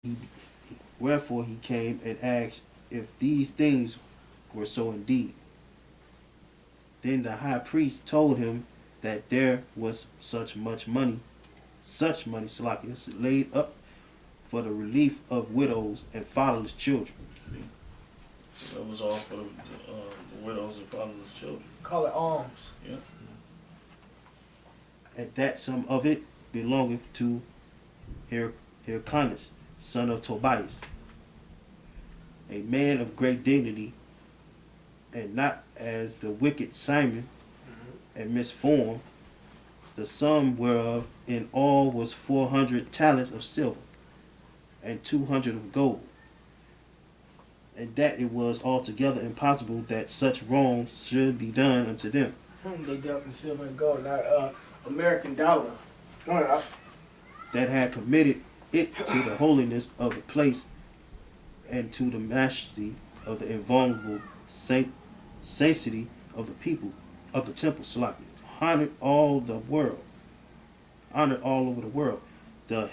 He, wherefore he came and asked if these things were so indeed. Then the high priest told him that there was such money, Salakias, laid up for the relief of widows and fatherless children. See, that was all for the widows and fatherless children. Call it alms. Yeah. And that some of it belongeth to Hyrcanus, son of Tobias, a man of great dignity, and not as the wicked Simon and misformed, the sum whereof in all was 400 talents of silver, and 200 of gold, and that it was altogether impossible that such wrongs should be done unto them. They dealt in silver and gold, not American dollar. That had committed it to the holiness of the place and to the majesty of the invulnerable sanctity of the people of the temple. Salaki, honored all the world, honored all over the world. The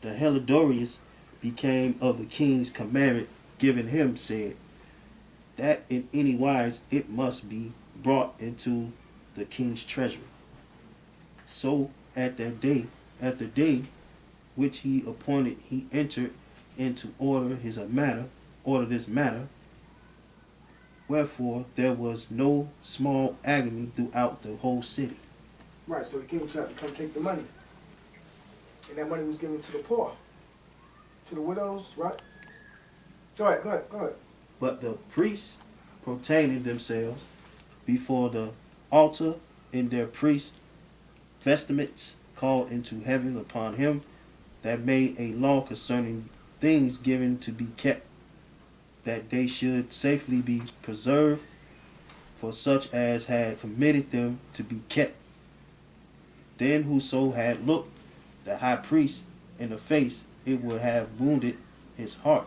Helidorius became of the king's commandment given him, said that in any wise it must be brought into the king's treasury. So at the day which he appointed, he entered into order this matter. Wherefore there was no small agony throughout the whole city. Right, so the king tried to come take the money. And that money was given to the poor. To the widows, right? Go ahead. But the priests protaining themselves before the altar in their priest vestments called into heaven upon him that made a law concerning things given to be kept, that they should safely be preserved for such as had committed them to be kept. Then whoso had looked the high priest in the face, it would have wounded his heart,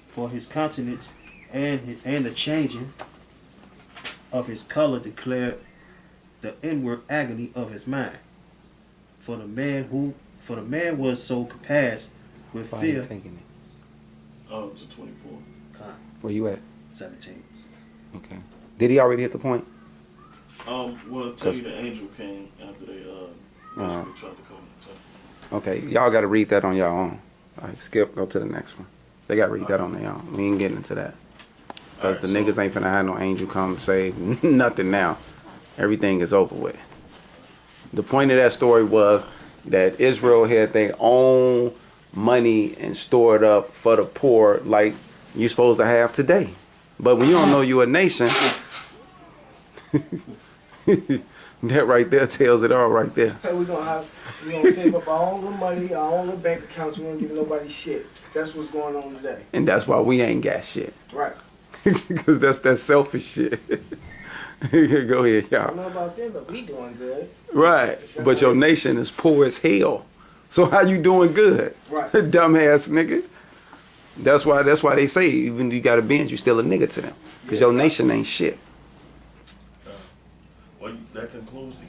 for his countenance and the changing of his color declared the inward agony of his mind. For the man was so compassed with Why fear. you taking it? To 24. Where you at? 17. Okay. Did he already hit the point? Well, tell you the angel came after they basically tried to come and attack. Okay, y'all got to read that on y'all own. All right, skip, go to the next one. They got to read that on their own. We ain't getting into that. Because Alright, the niggas ain't finna have no angel come and say nothing now. Everything is over with. The point of that story was that Israel had their own money and stored up for the poor like you supposed to have today. But when you don't know you a nation, that right there tells it all right there. We gonna save up our own little money, our own little bank accounts. We don't give nobody shit. That's what's going on today. And that's why we ain't got shit. Right. Because that's that selfish shit. Go ahead, I y'all. don't know about them, but we doing good. Right. But your nation is poor as hell. So how you doing good? Right. Dumbass nigga. That's why they say even if you got a Benz, you still a nigga to them. Because your nation ain't shit. Well, that concludes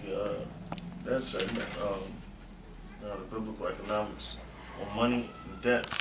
that segment. The biblical economics on money and debts.